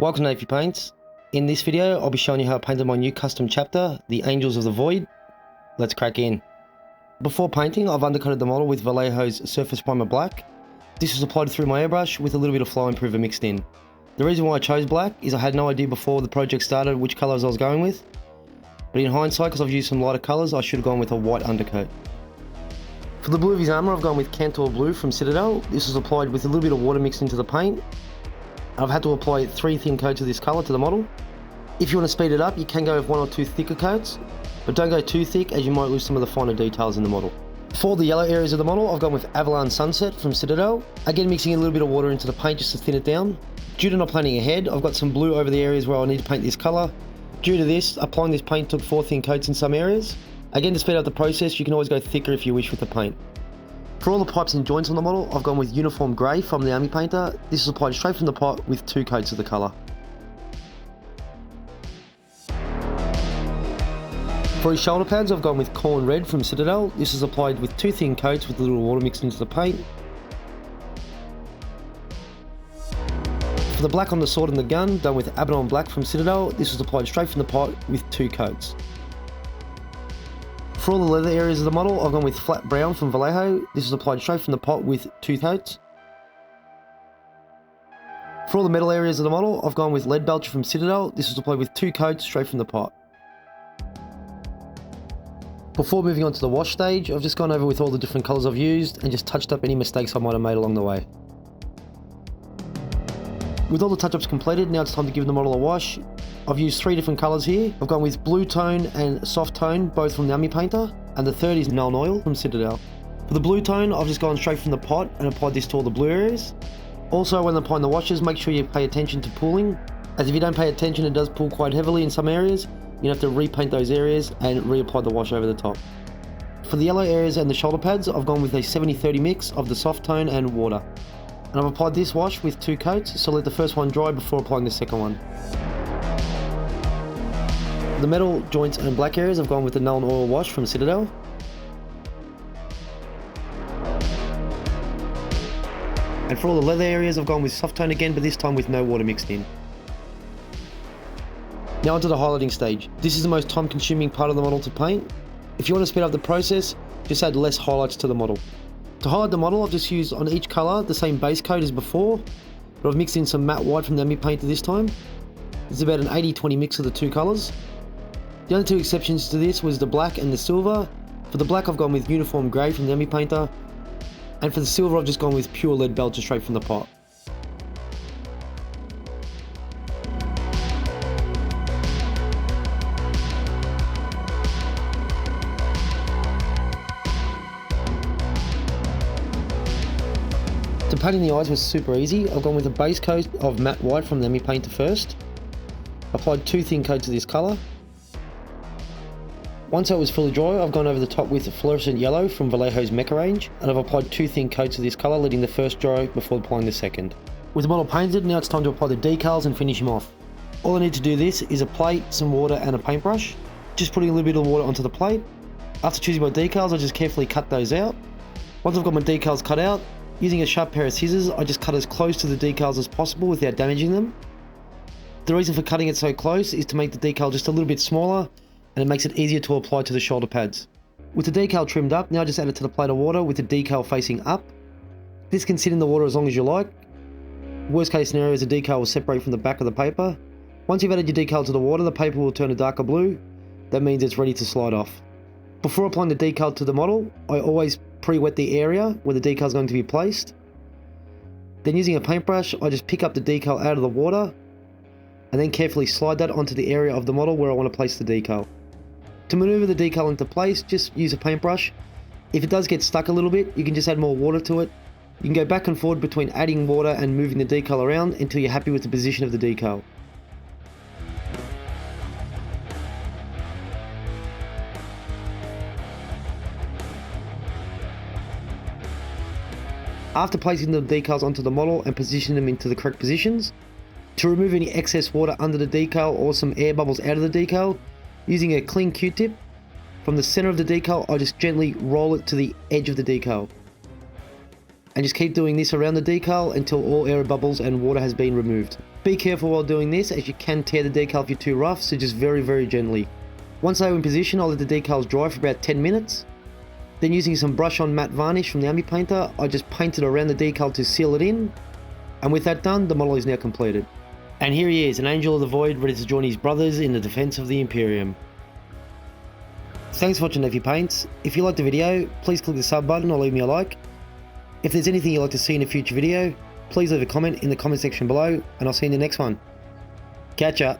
Welcome to Nayfee Paints. In this video, I'll be showing you how I painted my new custom chapter, the Angels of the Void. Let's crack in. Before painting, I've undercoated the model with Vallejo's Surface Primer Black. This was applied through my airbrush with a little bit of Flow Improver mixed in. The reason why I chose black is I had no idea before the project started which colours I was going with. But in hindsight, because I've used some lighter colours, I should have gone with a white undercoat. For the blue of his armour, I've gone with Kantor Blue from Citadel. This was applied with a little bit of water mixed into the paint. I've had to apply 3 thin coats of this colour to the model. If you want to speed it up, you can go with 1 or 2 thicker coats, but don't go too thick as you might lose some of the finer details in the model. For the yellow areas of the model, I've gone with Averland Sunset from Citadel. Again, mixing a little bit of water into the paint just to thin it down. Due to not planning ahead, I've got some blue over the areas where I need to paint this colour. Due to this, applying this paint took 4 thin coats in some areas. Again, to speed up the process, you can always go thicker if you wish with the paint. For all the pipes and joints on the model, I've gone with Uniform Grey from the Army Painter. This is applied straight from the pot with 2 coats of the colour. For his shoulder pads, I've gone with Khorne Red from Citadel. This is applied with 2 thin coats with a little water mixed into the paint. For the black on the sword and the gun, done with Abbadon Black from Citadel. This was applied straight from the pot with 2 coats. For all the leather areas of the model, I've gone with Flat Brown from Vallejo. This is applied straight from the pot with 2 coats. For all the metal areas of the model, I've gone with Leadbelcher from Citadel. This was applied with 2 coats straight from the pot. Before moving on to the wash stage, I've just gone over with all the different colours I've used and just touched up any mistakes I might have made along the way. With all the touch-ups completed, now it's time to give the model a wash. I've used 3 different colours here. I've gone with Blue Tone and Soft Tone, both from the Army Painter, and the third is Null Oil from Citadel. For the Blue Tone, I've just gone straight from the pot and applied this to all the blue areas. Also, when applying the washes, make sure you pay attention to pooling, as if you don't pay attention, it does pool quite heavily in some areas. You have to repaint those areas and reapply the wash over the top. For the yellow areas and the shoulder pads, I've gone with a 70-30 mix of the soft tone and water. And I've applied this wash with 2 coats, so let the first one dry before applying the second one. For the metal, joints and black areas, I've gone with the Null Oil wash from Citadel. And for all the leather areas, I've gone with soft tone again, but this time with no water mixed in. Now onto the highlighting stage. This is the most time consuming part of the model to paint. If you want to speed up the process, just add less highlights to the model. To highlight the model, I've just used on each colour the same base coat as before, but I've mixed in some matte white from the Amyu Painter this time. It's about an 80-20 mix of the 2 colours. The only 2 exceptions to this was the black and the silver. For the black, I've gone with Uniform Grey from the Amyu Painter, and for the silver, I've just gone with pure Leadbelcher straight from the pot. So painting the eyes was super easy. I've gone with a base coat of matte white from the Amyu Painter first. Applied 2 thin coats of this colour. Once it was fully dry, I've gone over the top with Fluorescent Yellow from Vallejo's Mecha range, and I've applied 2 thin coats of this colour, letting the first dry before applying the second. With the model painted, now it's time to apply the decals and finish him off. All I need to do this is a plate, some water and a paintbrush. Just putting a little bit of water onto the plate. After choosing my decals, I just carefully cut those out. Once I've got my decals cut out, using a sharp pair of scissors, I just cut as close to the decals as possible without damaging them. The reason for cutting it so close is to make the decal just a little bit smaller, and it makes it easier to apply to the shoulder pads. With the decal trimmed up, now just add it to the plate of water with the decal facing up. This can sit in the water as long as you like. Worst case scenario is the decal will separate from the back of the paper. Once you've added your decal to the water, the paper will turn a darker blue. That means it's ready to slide off. Before applying the decal to the model, I always pre-wet the area where the decal is going to be placed. Then using a paintbrush, I just pick up the decal out of the water and then carefully slide that onto the area of the model where I want to place the decal. To maneuver the decal into place, just use a paintbrush. If it does get stuck a little bit, you can just add more water to it. You can go back and forward between adding water and moving the decal around until you're happy with the position of the decal. After placing the decals onto the model and positioning them into the correct positions, to remove any excess water under the decal or some air bubbles out of the decal, using a clean Q-tip, from the center of the decal I just gently roll it to the edge of the decal. and just keep doing this around the decal until all air bubbles and water has been removed. Be careful while doing this, as you can tear the decal if you're too rough, so just very gently. Once they are in position, I'll let the decals dry for about 10 minutes. Then using some brush on matte varnish from the Amyu painter, I just painted around the decal to seal it in. And with that done, the model is now completed. And here he is, an Angel of the Void, ready to join his brothers in the defense of the Imperium. Thanks for watching Nayfee Paints. If you liked the video, please click the sub button or leave me a like. If there's anything you'd like to see in a future video, please leave a comment in the comment section below, and I'll see you in the next one. Catch ya!